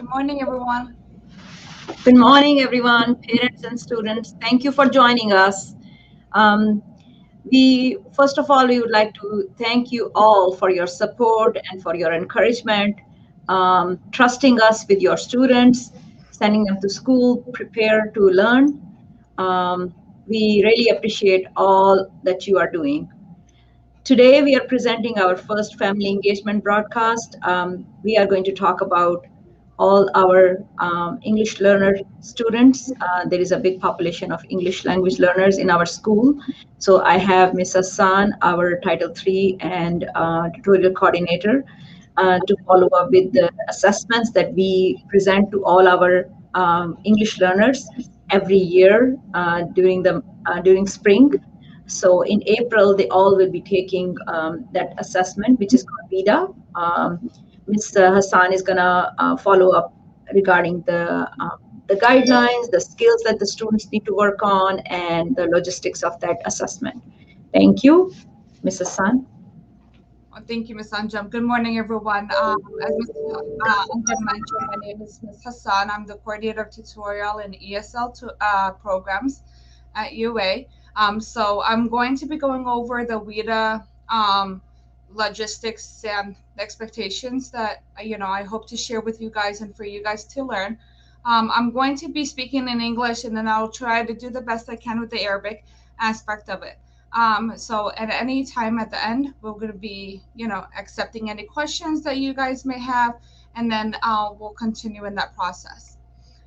Good morning, everyone. Good morning, everyone, parents and students. Thank you for joining us. Um, First of all, we would like to thank you all for your support and for your encouragement, trusting us with your students, sending them to school prepared to learn. Um, we really appreciate all that you are doing. Today, we are presenting our first family engagement broadcast. We are going to talk about all our English learner students. There is a big population of English language learners in our school. So I have Ms. Hassan, our Title III and tutorial coordinator, to follow up with the assessments that we present to all our English learners every year during spring. So in April, they all will be taking that assessment, which is called WIDA. Ms. Hassan is going to follow up regarding the guidelines, the skills that the students need to work on, and the logistics of that assessment. Thank you, Ms. Hassan. Well, thank you, Ms. Anjum. Good morning, everyone. As Ms. Anjum mentioned, my name is Ms. Hassan. I'm the coordinator of tutorial and ESL programs at UA. So I'm going to be going over the WIDA logistics and expectations that I hope to share with you guys and for you guys to learn. I'm going to be speaking in English, and then I'll try to do the best I can with the Arabic aspect of it. So at any time at the end, we're going to be, accepting any questions that you guys may have, and then we'll continue in that process.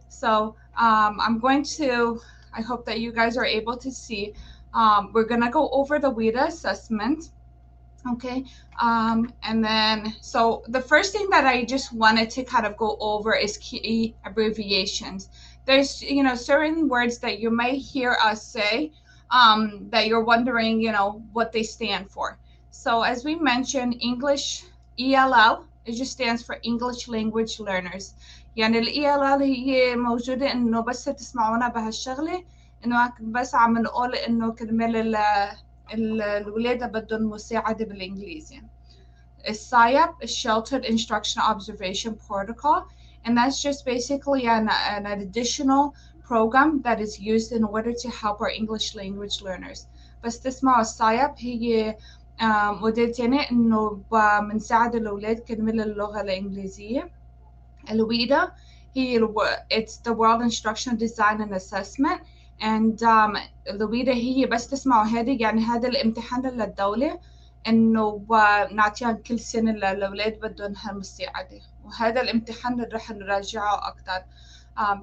So I hope that you guys are able to see. We're going to go over the WIDA assessment. Okay. And then, so the first thing that I just wanted to kind of go over is key abbreviations. There's, certain words that you may hear us say that you're wondering, what they stand for. So as we mentioned, English ELL, it just stands for English Language Learners. يعني ال ELL هي موجودة إنه بس تسمعونا بهالشغلة، إنه بس عم نقول إنه كرمال الولادة بدهم مساعدة بالإنجليزي. الSIAP is Sheltered Instruction Observation Protocol, and that's just basically an additional program that is used in order to help our English language learners. بس تسمعوا الSIAP هي موديل تاني إنه بنساعد الأولاد كرمال اللغة الإنجليزية. الWIDA it's the World Instructional Design and Assessment, and الWIDA هي بس تسمعوا هذه يعني هذا الامتحان للدولة إنه نعطيها كل سنة للأولاد بدهم هالمساعدة، وهذا الامتحان اللي رح نراجعه أكتر.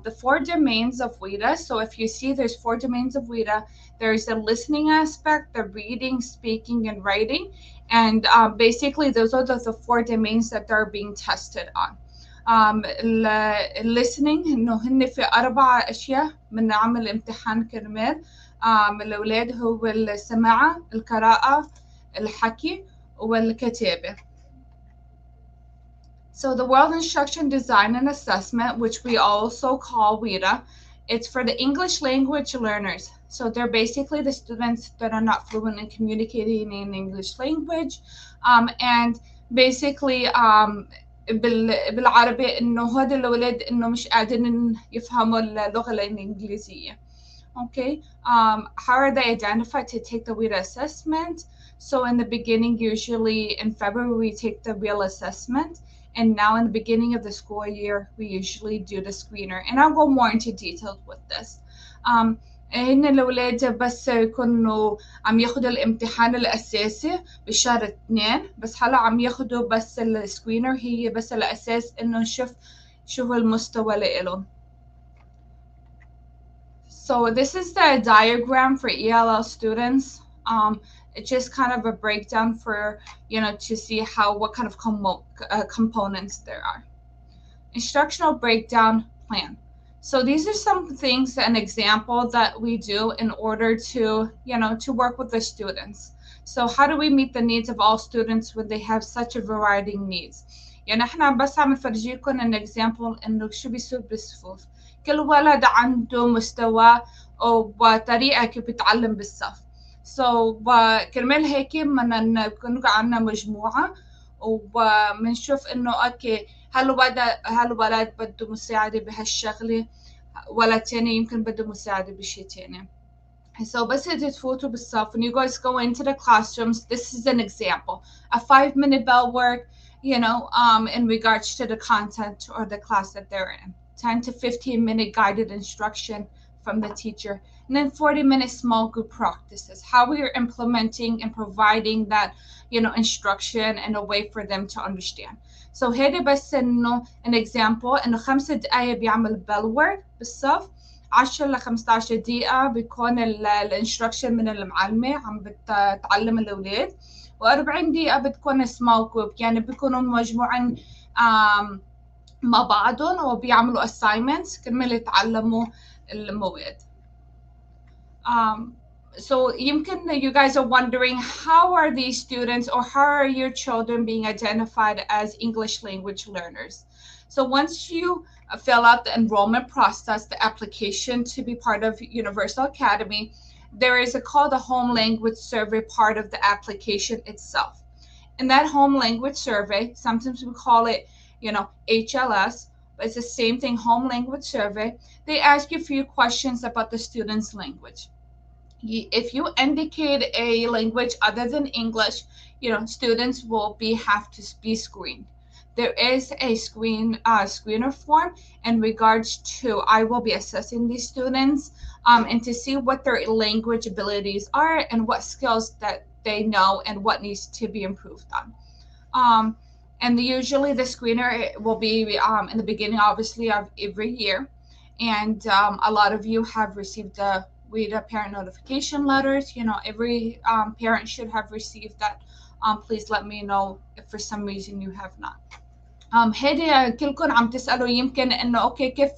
The 4 domains of WIDA. So if you see there's 4 domains of WIDA, there's the listening aspect, the reading, speaking, and writing. And basically those are the 4 domains that they're being tested on. listening إنه هن في 4 أشياء بنعمل امتحان كرمال الأولاد، هو السماعة، القراءة، الحكي، والكتابة. So the World Instruction Design and Assessment, which we also call WIDA, it's for the English language learners. So they're basically the students that are not fluent in communicating in English language, and basically بالعربي إنه هذا الأولاد إنه مش قادرين يفهموا اللغة الإنجليزية. Okay, how are they identified to take the WIDA assessment? So in the beginning, usually in February, we take the real assessment. And now in the beginning of the school year, we usually do the screener. And I'll go more into details with this. هن الأولاد بس يكونوا عم ياخدوا الامتحان الأساسي بشهر 2، بس هلا عم ياخدوا بس السكرينر، هي بس الأساس إنه نشوف شو هو المستوى لإلهم. So this is the diagram for ELL students. It's just kind of a breakdown for, to see what kind of components there are. Instructional breakdown plan. So these are some things, an example that we do in order to, to work with the students. So how do we meet the needs of all students when they have such a variety of needs? يعني احنا بس عم نفرجيكم an example إنه شو بيصير بالصفوف. كل ولد عنده مستوى وطريقة كيف بيتعلم بالصف. So كرمال هيك بدنا نكون عندنا مجموعة وبنشوف إنه أوكي هل ولد بده مساعدة بهالشغلة، ولد تاني يمكن بده مساعدة بشي تاني. So بس تفوتوا بالصف when you guys go into the classrooms. This is an example, a 5-minute bell work, in regards to the content or the class that they're in. 10 to 15-minute guided instruction from the teacher, and then 40-minute small group practices. How we are implementing and providing that, instruction and a way for them to understand. So هيدا بس إنه an example إنه 5 دقايق بيعمل bell work بالصف. 10 ل 15 دقيقة بيكون الانستركشن من المعلمة عم بتعلم الأولاد، و40 دقيقة بتكون سمول جروب، يعني بيكونوا مجموعين مع بعضهم وبيعملوا assignments كرمال يتعلموا المواد. So يمكن you guys are wondering, how are these students or how are your children being identified as English language learners? So once you fill out the enrollment process, the application to be part of Universal Academy, there is a called a home language survey part of the application itself. In that home language survey, sometimes we call it, HLS, but it's the same thing, home language survey. They ask you a few questions about the student's language. If you indicate a language other than English, students will have to be screened. There is a screener form in regards to, I will be assessing these students and to see what their language abilities are and what skills that they know and what needs to be improved on. And usually the screener will be in the beginning, obviously, of every year. And a lot of you have received the WIDA parent notification letters. Every parent should have received that. Please let me know if for some reason you have not. هيدي كلكم عم تسألوا يمكن إنه أوكي كيف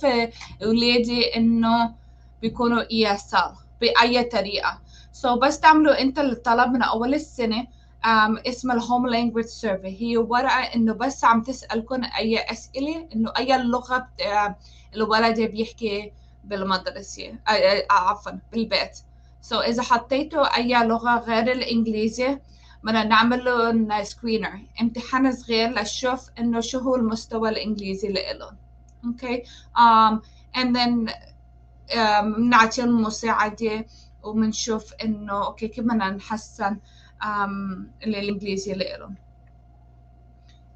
أولادي إنه بيكونوا ESL بأي طريقة. So بس تعملوا أنت الطلب من أول السنة. اسمها الهوم لانجويج سيرفي، هي ورقة إنه بس عم تسألكم أي أسئلة إنه أي لغة الولد بيحكي بالمدرسة، عفوا بالبيت. So إذا حطيتوا أي لغة غير الإنجليزي بدنا نعمل له سكرينر، امتحان صغير لنشوف إنه شو هو المستوى الإنجليزي لإلهم. Okay. And then بنعطيهم مساعدة وبنشوف إنه أوكي كيف بدنا نحسن الإنجليزي لإلهم.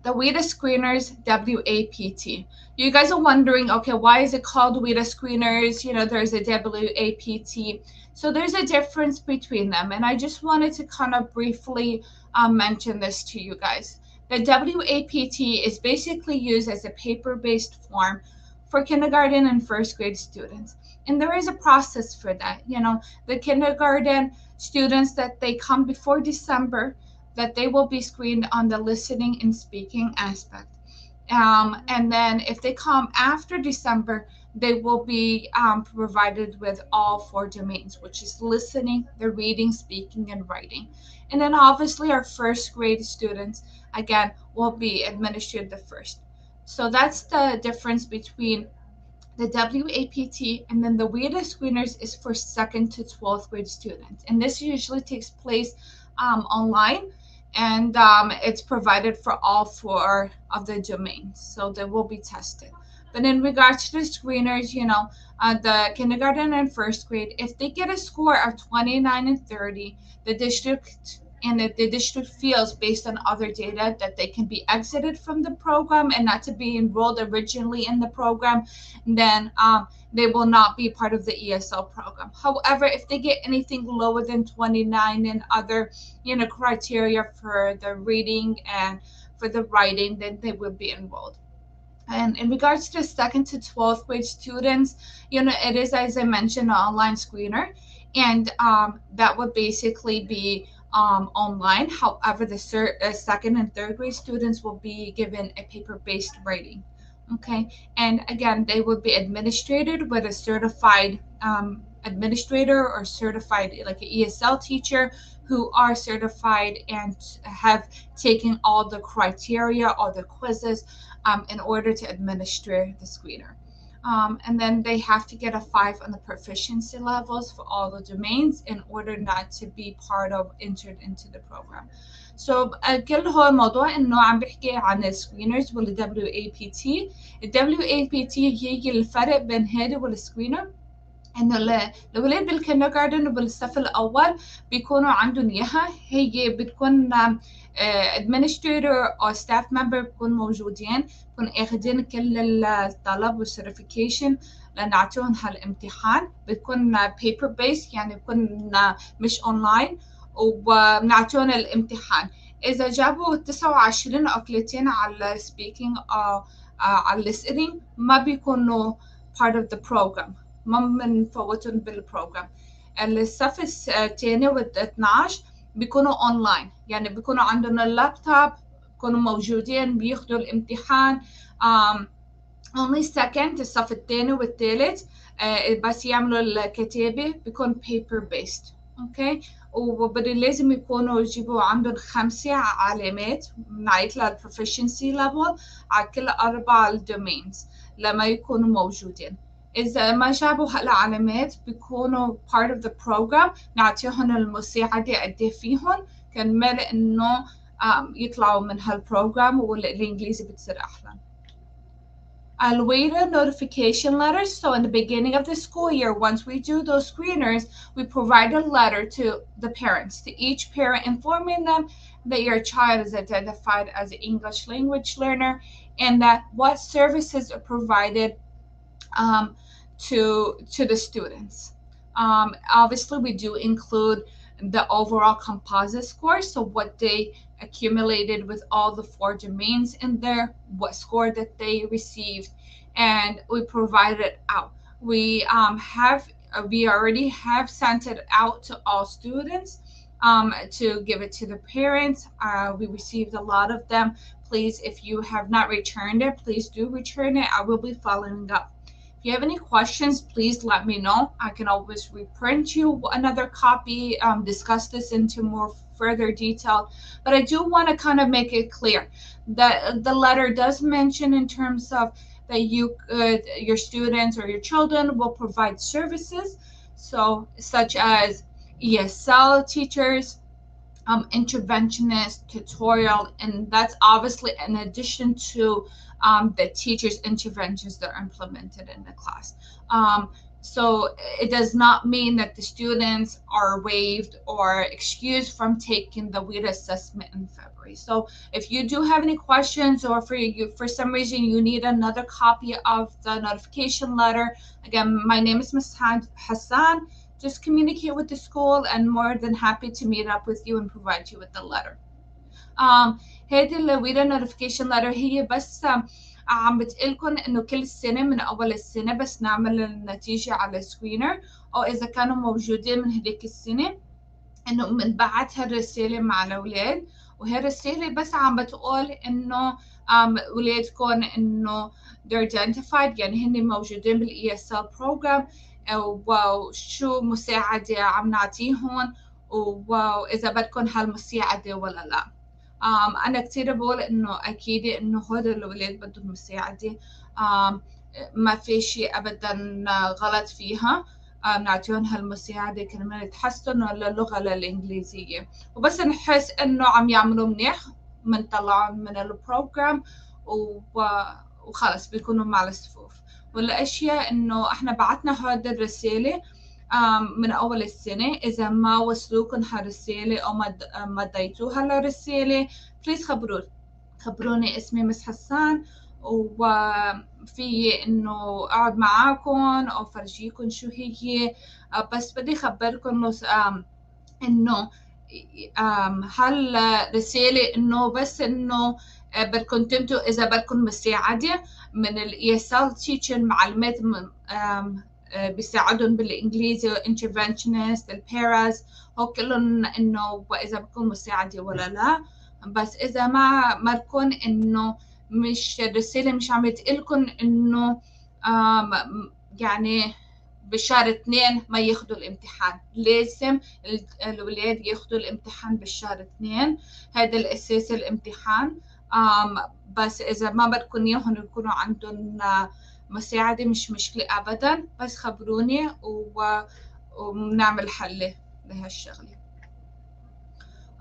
The WIDA screeners, WAPT. You guys are wondering, okay, why is it called WIDA screeners? There's a WAPT. So there's a difference between them. And I just wanted to kind of briefly mention this to you guys. The WAPT is basically used as a paper-based form for kindergarten and first grade students. And there is a process for that. The kindergarten students that they come before December, that they will be screened on the listening and speaking aspect. And then if they come after December, they will be provided with all 4 domains, which is listening, the reading, speaking, and writing. And then obviously our first grade students, again, will be administered the first. So that's the difference between the WAPT, and then the WIDA screeners is for 2nd to 12th grade students. And this usually takes place online, and it's provided for all 4 of the domains, so they will be tested. But in regards to the screeners, the kindergarten and first grade, if they get a score of 29 and 30, the district feels, based on other data, that they can be exited from the program and not to be enrolled originally in the program, then they will not be part of the ESL program. However, if they get anything lower than 29 and other, criteria for the reading and for the writing, then they will be enrolled. And in regards to 2nd to 12th grade students, it is, as I mentioned, an online screener, and that would basically be online. However, the 2nd and 3rd grade students will be given a paper-based writing. Okay, and again, they would be administrated with a certified administrator or certified, like an ESL teacher, who are certified and have taken all the criteria, all the quizzes in order to administer the screener. And then they have to get a 5 on the proficiency levels for all the domains in order not to be entered into the program. كل هو الموضوع إنه عم بحكي عن السكرينرز وال WAPT. ال WAPT هي الفرق بين هيدي والسكرينر، إنه الأولاد بالكندرغاردن وبالصف الأول بيكونوا عندهم إياها. هي بتكون administrator أو staff member بيكون موجودين، بيكون أخذين كل الطلب والسيرتيفيكيشن لنعطيهم هالامتحان. بتكون paper based، يعني بتكون مش أونلاين، وبنعطيهم الامتحان. إذا جابوا 29 أو 30 على speaking أو على listening ما بيكونوا part of the program، ما بنفوتهم بالبروجرام. الصف الثاني وال12 بيكونوا اونلاين، يعني بيكونوا عندهم اللابتوب، بيكونوا موجودين بياخدوا الامتحان. only second الصف الثاني والثالث بس يعملوا الكتابة بيكون paper based. اوكي، وبدي لازم يكونوا يجيبوا عندهم 5 علامات من عيلة proficiency level على كل 4 الدومينز لما يكونوا موجودين. إذا ما جابوا هالعلامات بيكونوا part of the program، نعطيهم المساعدة قد فيهم كرمال إنه يطلعوا من هالبروجرام والإنجليزي بتصير أحلى. WIDA notification letters. So in the beginning of the school year, once we do those screeners, we provide a letter to the parents, to each parent informing them that your child is identified as an English language learner and that what services are provided to the students. Obviously, we do include the overall composite score, so what they accumulated with all the 4 domains in there, what score that they received, and we provide it out. We already have sent it out to all students to give it to the parents. We received a lot of them. Please, if you have not returned it, please do return it. I will be following up. If you have any questions, please let me know. I can always reprint you another copy, discuss this into more further detail. But I do want to kind of make it clear that the letter does mention in terms of that your students or your children will provide services, so such as ESL teachers, interventionist, tutorial, and that's obviously in addition to the teacher's interventions that are implemented in the class. So it does not mean that the students are waived or excused from taking the WIDA assessment in February. So if you do have any questions, or for some reason you need another copy of the notification letter, again, my name is Ms. Hassan. Just communicate with the school and more than happy to meet up with you and provide you with the letter. هذه الويدا notification letter هي بس عم بتقلكن انه كل سنة من اول السنة بس نعمل النتيجة على سكرينر، او اذا كانوا موجودين من هذيك السنة انه بنبعتها الرسالة مع الاولاد، وهي الرسالة بس عم بتقول انه اولادكم انه they're identified، يعني هن موجودين بالاي اس ال program، وشو مساعدة عم نعطيهم، وإذا بدكم هالمساعدة ولا لا. أنا كتير بقول إنه أكيد إنه هدول الأولاد بدهم مساعدة، ما في شيء أبدا غلط فيها. نعطيهم هالمساعدة كرمال يتحسنوا اللغة الإنجليزية، وبس نحس إنه عم يعملوا منيح منطلعهم من البروجرام وخلص بيكونوا مع الصفوف. والأشياء إنه إحنا بعتنا هذه الرسالة من أول السنة. إذا ما وصلوكم هالرسالة أو ما اديتوها للرسالة، بليز خبروني. اسمي مس حسان، وفي إنه أقعد معاكم أو فرجيكم شو هي. بس بدي أخبركم إنه هالرسالة إنه بس إنه بدكم تمتوا إذا بدكم مساعدة من ال ESL teacher، معلمات بيساعدهم بالإنجليزي، interventionist، الباراز، هو كلهم إنه وإذا بدكم مساعدة ولا لا. بس إذا ما تكون إنه مش الرسالة مش عم تقلكم إنه يعني بشهر 2 ما ياخدوا الامتحان، لازم الولاد ياخدوا الامتحان بالشهر 2، هذا الأساس الامتحان. بس إذا ما بدكم إياهم يكونوا عندهم مساعدة مش مشكلة أبدا، بس خبروني وبنعمل حل لهالشغلة.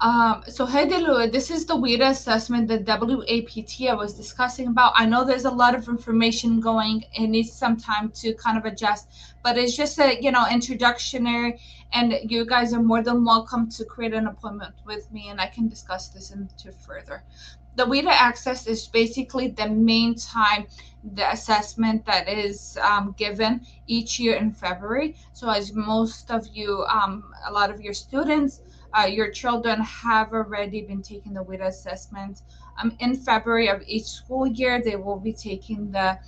So this is the WIDA assessment, the WAPT I was discussing about. I know there's a lot of information going. It needs some time to kind of adjust, but it's just a introductionary, and you guys are more than welcome to create an appointment with me, and I can discuss this into further. The WIDA access is basically the main time the assessment that is given each year in February. So as most of you, a lot of your students, your children have already been taking the WIDA assessment. In February of each school year, they will be taking the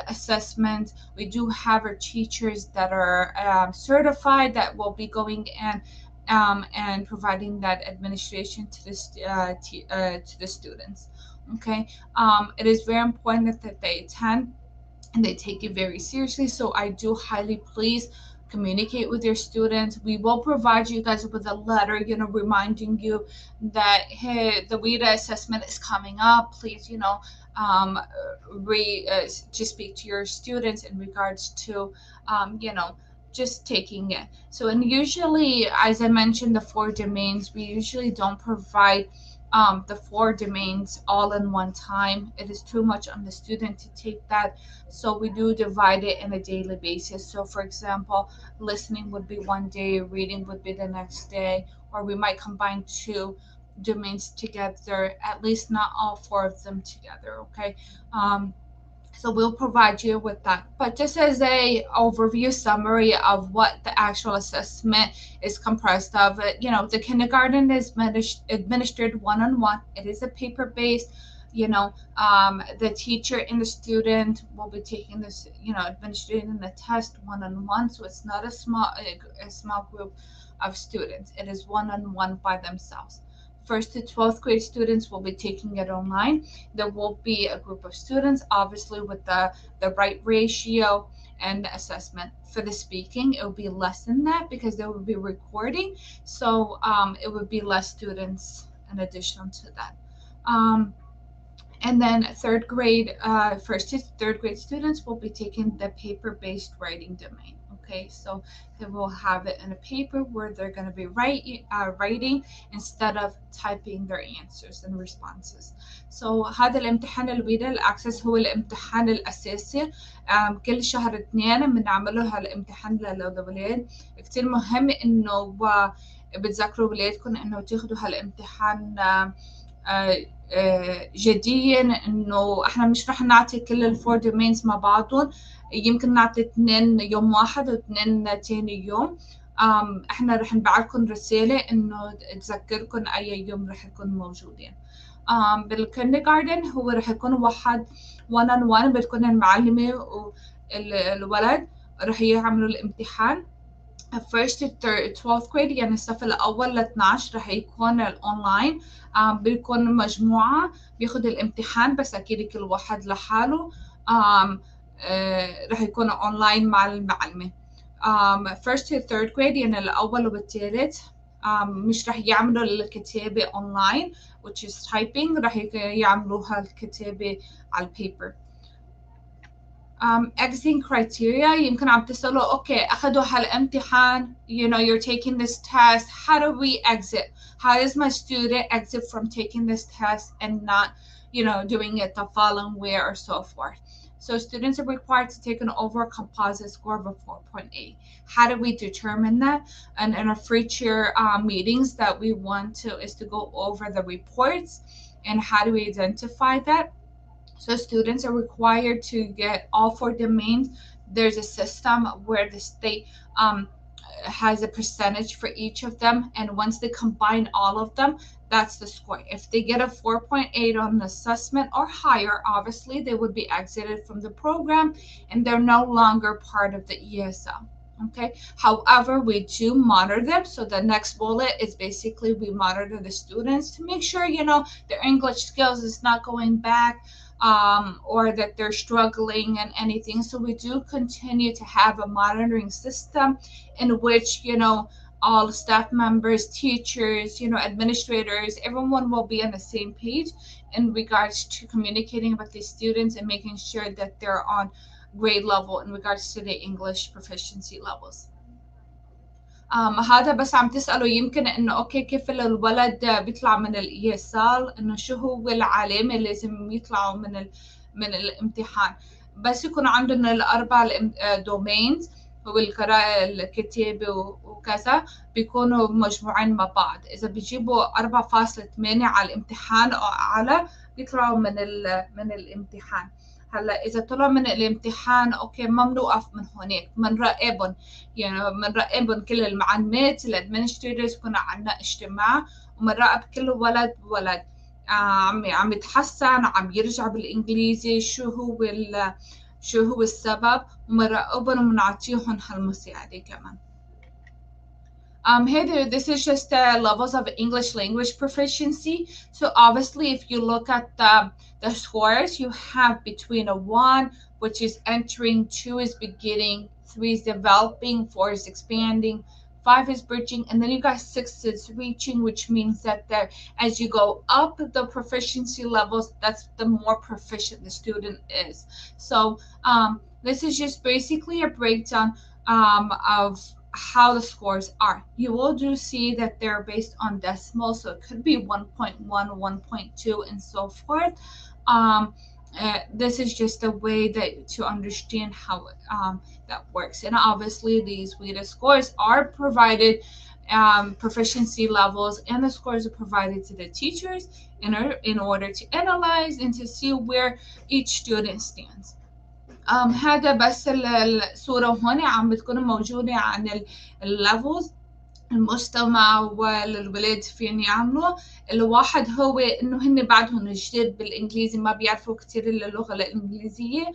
assessment. We do have our teachers that are certified that will be going in and providing that administration to the students. Okay, it is very important that they attend and they take it very seriously. So I do highly please communicate with your students. We will provide you guys with a letter, reminding you that hey, the WIDA assessment is coming up. Please, um, just speak to your students in regards to, just taking it. So, and usually, as I mentioned, the four domains, we usually don't provide the four domains all in one time. It is too much on the student to take that, so we do divide it in a daily basis. So for example, listening would be one day, reading would be the next day, or we might combine two domains together, at least not all four of them together. Okay. So we'll provide you with that. But just as a overview summary of what the actual assessment is comprised of, the kindergarten is administered one-on-one. It is a paper-based. The teacher and the student will be taking this, administering the test one-on-one. So it's not a small group of students. It is one-on-one by themselves. First to 12th grade students will be taking it online. There will be a group of students, obviously with the right ratio and assessment. For the speaking, it will be less than that because there will be recording. So it would be less students in addition to that. And then first to third grade students will be taking the paper-based writing domain. Okay, so they will have it in a paper where they're going to be writing instead of typing their answers and responses. So هذا الامتحان الويدا الأكسس هو الامتحان الأساسي. كل شهر 2 بنعمله هالامتحان للأولاد. كتير مهم إنه بتذكروا ولادكم إنه تاخدوا هالامتحان جديا، انه احنا مش رح نعطي كل الفور دومينز مع بعضهم، يمكن نعطي 2 يوم واحد و2 تاني يوم. احنا رح نبعتلكم رسالة انه تذكركم اي يوم رح يكون موجودين. بالكندرغاردن هو رح يكون واحد one on one، بتكون المعلمة والولد رح يعملوا الامتحان. first to 12th grade، يعني الصف الأول ل 12 رح يكون الأونلاين. بيكون مجموعة بياخد الامتحان، بس أكيد كل واحد لحاله. رح يكون أونلاين مع المعلمة. first to third grade، يعني الأول والثالث مش رح يعملوا الكتابة أونلاين which is typing، رح يعملوها الكتابة على البيبر. exiting criteria، يمكن عم تسألوا okay أخذوا هالامتحان، you're taking this test, how do we exit? How does my student exit from taking this test and not doing it the following way or so forth? So students are required to take an overall composite score of a 4.8. How do we determine that? And in our future meetings that we want to is to go over the reports and how do we identify that. So students are required to get all four domains. There's a system where the state has a percentage for each of them, and once they combine all of them, that's the score. If they get a 4.8 on the assessment or higher, obviously they would be exited from the program and they're no longer part of the ESL. Okay. However, we do monitor them. So the next bullet is basically we monitor the students to make sure their English skills is not going back, or that they're struggling and anything. So we do continue to have a monitoring system in which all staff members, teachers, administrators, everyone will be on the same page in regards to communicating with the students and making sure that they're on grade level in regards to the English proficiency levels. هذا بس عم تسأله يمكن إنه أوكي كيف الولد بيطلع من الESL، إنه شو هو العلامة اللي لازم يطلعوا من الامتحان. بس يكون عندهم الأربع دومينز، هو القراءة الكتابة وكذا، بيكونوا مجموعين مع بعض. إذا بيجيبوا 4.8 على الامتحان أو أعلى بيطلعوا من الامتحان. هلا إذا طلعوا من الامتحان أوكي ما بنوقف من هونيك، بنراقبهم. يعني بنراقبهم كل المعلمات الادمنستريتورز، كنا عندنا اجتماع وبنراقب كل ولد وولد عم يتحسن، عم يرجع بالانجليزي، شو هو السبب، وبنراقبهم وبنعطيهم هالمساعدة كمان. Hey, this is just levels of English language proficiency. So obviously, if you look at the scores, you have between a 1, which is entering, 2 is beginning, 3 is developing, 4 is expanding, 5 is bridging, and then you got 6 is reaching, which means that as you go up the proficiency levels, that's the more proficient the student is. So this is just basically a breakdown of how the scores are. You will do see that they're based on decimals, so it could be 1.1, 1.2, and so forth. This is just a way that to understand how that works. And obviously, these WIDA scores are provided, proficiency levels, and the scores are provided to the teachers in order to analyze and to see where each student stands. هذا بس الصورة هون عم بتكون موجودة عن الليفلز، المستمع والولاد فين يعملوا. الواحد هو انه هن بعدهم جديد بالانجليزي، ما بيعرفوا كتير اللغة الانجليزية.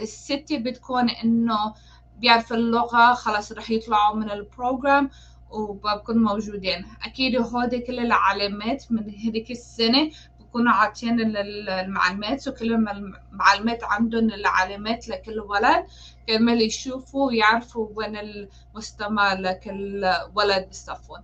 الستة بتكون انه بيعرفوا اللغة، خلاص رح يطلعوا من البروجرام وبكون موجودين. اكيد هودي كل العلامات من هذيك السنة بكونوا عاطين المعلومات، وكل المعلومات عندهم العلامات لكل ولد كرمال يشوفوا ويعرفوا وين المستمع لكل ولد بصفهم.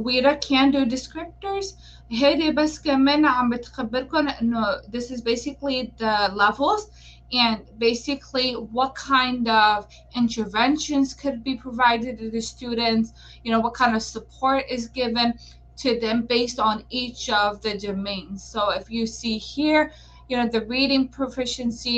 WIDA can do descriptors. هيدي بس كمان عم بتخبركم انه this is basically the levels and basically what kind of interventions could be provided to the students, what kind of support is given to them based on each of the domains. So if you see here, the reading proficiency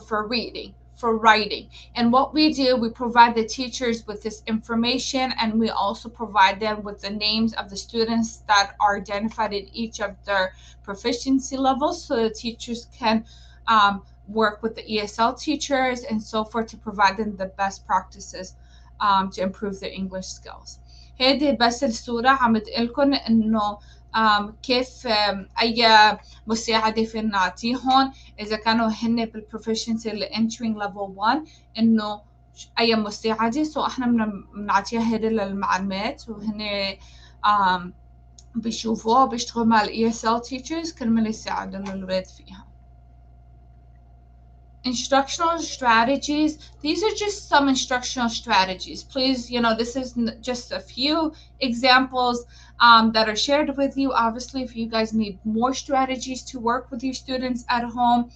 for reading, for writing. And what we do, we provide the teachers with this information, and we also provide them with the names of the students that are identified in each of their proficiency levels, so the teachers can work with the ESL teachers and so forth to provide them the best practices to improve their English skills. هذه بس الصورة عم بتقلكن إنه كيف أي مساعدة فينا نعطيهم إذا كانوا هن بالبروفيشنسي اللي entering level 1، إنه أي مساعدة. سو إحنا بنعطيها هذه للمعلمات، وهن بيشوفوها بيشتغلوا مع ال ESL teachers كرمال يساعدوا الأولاد فيها. Instructional strategies. These are just some instructional strategies. Please, this is just a few examples that are shared with you. Obviously, if you guys need more strategies to work with your students at home,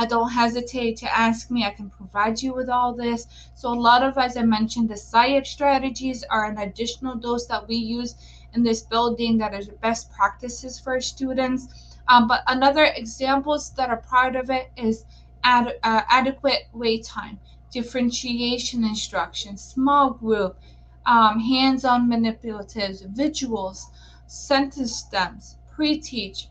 don't hesitate to ask me. I can provide you with all this. So a lot of, as I mentioned, the SIAD strategies are an additional dose that we use in this building that is best practices for students. But another examples that are part of it is adequate wait time, differentiation instructions, small group, hands-on manipulatives, visuals, sentence stems, pre-teach,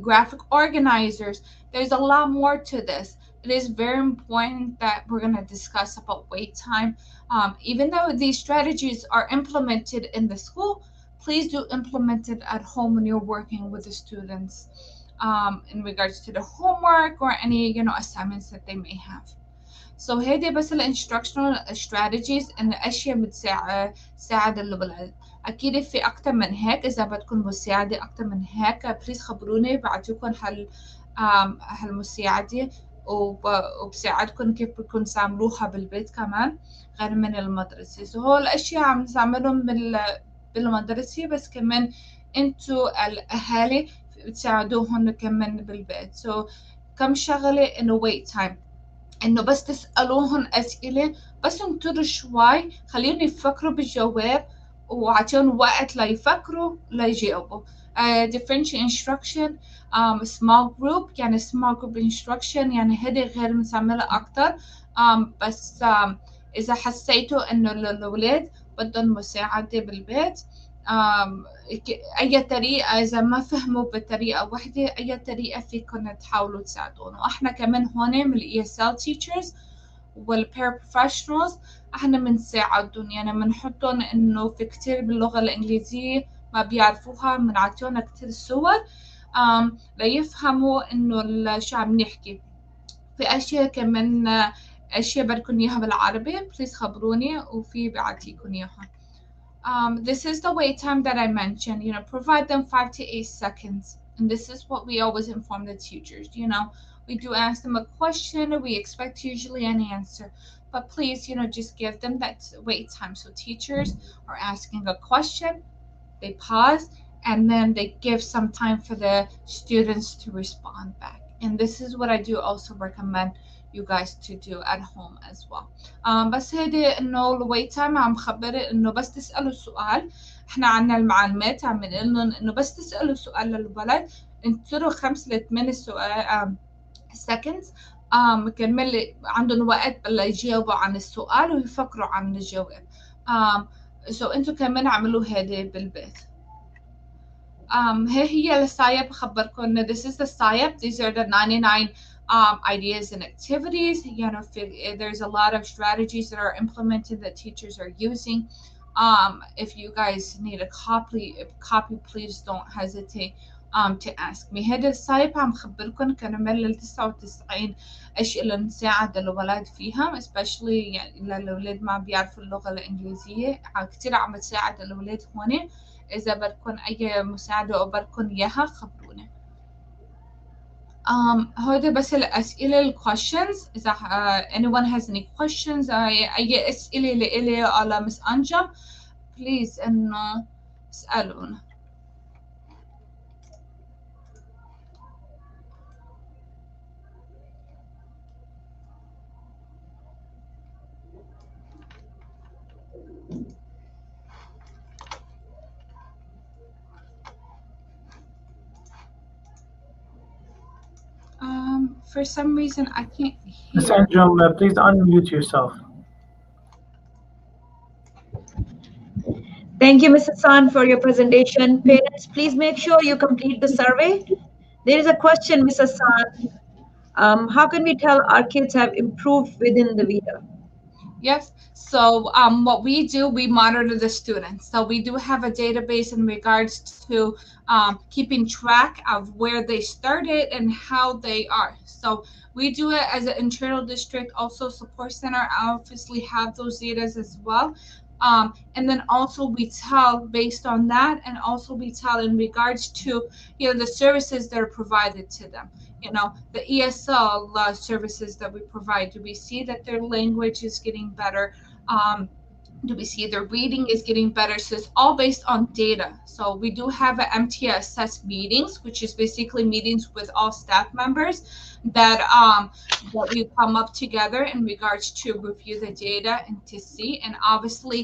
graphic organizers. There's a lot more to this. It is very important that we're going to discuss about wait time. Even though these strategies are implemented in the school, please do implement it at home when you're working with the students in regards to the homework or any assignments that they may have. So هيدي بس الانستراكشنال strategies ان اشياء بتساعد الولاد. اكيد في اكتر من هيك، اذا بدكم مساعدة اكتر من هيك بليز خبروني، بعطيكم هالمساعدة وبساعدكم كيف بدكم تعملوها بالبيت كمان غير من المدرسة. سو هول الاشياء عم نعملهم بالمدرسة، بس كمان انتو الاهالي بتساعدوهم كمان بالبيت. So كم شغلة انه wait time. انه بس تسألوهم اسئلة، بس انطروا شوي، خليهم يفكروا بالجواب، وعطيهم وقت ليفكروا ليجاوبوا. differential instruction. small group، يعني small group instruction يعني هذه غير مسملة أكتر. بس إذا حسيتوا إنه الأولاد بدهم مساعدة بالبيت، أي طريقة، إذا ما فهموا بطريقة واحدة أي طريقة فيكم تحاولوا تساعدون. وإحنا كمان هون من ال ESL teachers وال paraprofessionals إحنا بنساعدهم، يعني بنحطهم إنه في كتير باللغة الإنجليزية ما بيعرفوها، بنعطيهم كتير صور ليفهموا إنه شو عم نحكي. في أشياء كمان، أشياء بدكم إياها بالعربي بليز خبروني وفي بعطيكم إياها. This is the wait time that I mentioned. Provide them 5 to 8 seconds. And this is what we always inform the teachers. We do ask them a question. We expect usually an answer. But please, just give them that wait time. So teachers are asking a question, they pause, and then they give some time for the students to respond back. And this is what I do also recommend you guys to do at home as well. بس هيدي انه الويت تايم عم خبري انه بس تسألوا سؤال. احنا عنا المعلمات عم نقول لهم انه بس تسألوا سؤال للولد، انتظروا 5 ل 8 سؤال seconds. كمل عندهم وقت ليجاوبوا عن السؤال ويفكروا عن الجواب. انتوا كمان اعملوا هيدي بالبيت. هي السايب بخبركم. This is the SIAP. These are the 99 ideas and activities. There's a lot of strategies that are implemented that teachers are using. If you guys need a copy, please don't hesitate to ask me. هذا السايب عم خبركم كرمال 99 اشياء اللي نساعد الولاد فيها، especially يعني للولاد ما بيعرفوا اللغة الإنجليزية. كتير عم تساعد الولاد هون. إذا بدكم أي مساعدة أو بدكم إياها خبرونا. هذا بس الأسئلة questions. إذا anyone has any questions، أي أسئلة لإلي على مس أنجم please إنه اسألونا. For some reason I can't Ms. hear. Anjum, please unmute yourself. Thank you, Mrs. San, for your presentation. Parents, please make sure you complete the survey. There is a question, Mrs. San. How can we tell our kids have improved within the WIDA? Yes. So what we do, we monitor the students. So we do have a database in regards to keeping track of where they started and how they are. So we do it as an internal district. Also, support center obviously have those data as well. And then also we tell based on that, and also we tell in regards to the services that are provided to them. The ESL services that we provide. Do we see that their language is getting better? Do we see their reading is getting better? So it's all based on data. So we do have a MTSS meetings, which is basically meetings with all staff members that we come up together in regards to review the data and to see. And obviously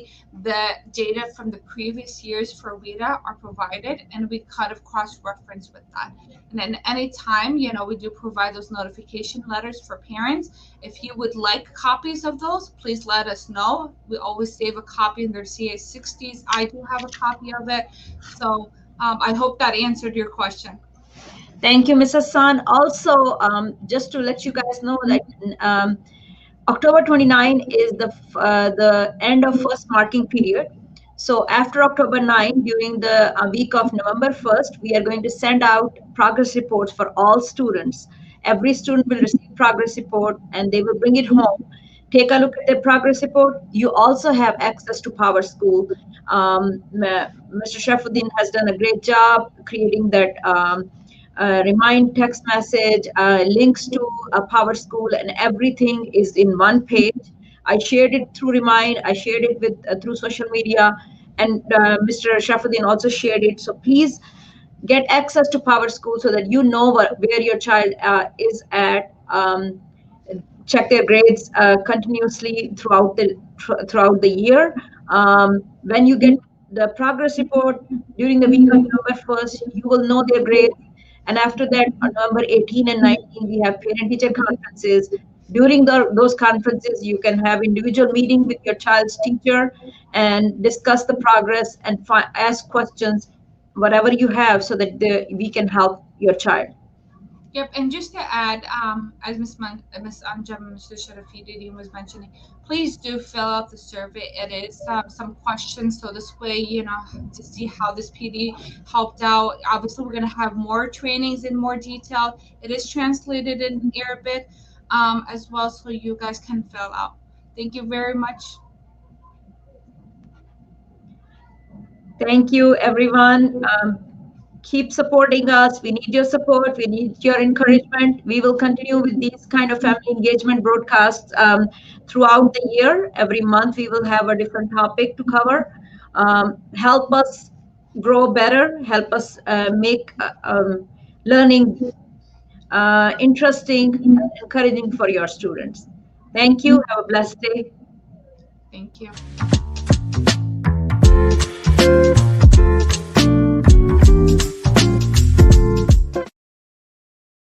the data from the previous years for WIDA are provided, and we kind of cross-reference with that. And then anytime, we do provide those notification letters for parents. If you would like copies of those, please let us know. We always save a copy in their CA60s. I do have a copy of it. So I hope that answered your question. Thank you, Mrs. San. Also, just to let you guys know that October 29 is the end of first marking period. So after October 9, during the week of November 1st, we are going to send out progress reports for all students. Every student will receive progress report and they will bring it home. Take a look at the progress report. You also have access to Power School. Mr. Shafuddin has done a great job creating that remind text message, links to Power School, and everything is in one page. I shared it through Remind. I shared it with through social media, and Mr. Shafuddin also shared it. So please get access to Power School so that you know where your child is at. check their grades continuously throughout the year. When you get the progress report during the week of November 1st, you will know their grades. And after that, on November 18 and 19, we have parent-teacher conferences. During those conferences, you can have individual meeting with your child's teacher and discuss the progress and ask questions, whatever you have, so that we can help your child. Yep, and just to add, as Miss Anjam and Mr. Sharafidin was mentioning, please do fill out the survey. It is some questions, so this way, you know, to see how this PD helped out. Obviously, we're going to have more trainings in more detail. It is translated in Arabic as well, so you guys can fill out. Thank you very much. Thank you, everyone. Keep supporting us. We need your support. We need your encouragement. We will continue with these kind of family engagement broadcasts throughout the year. Every month, we will have a different topic to cover. Help us grow better. Help us make learning interesting and encouraging for your students. Thank you. Have a blessed day. Thank you.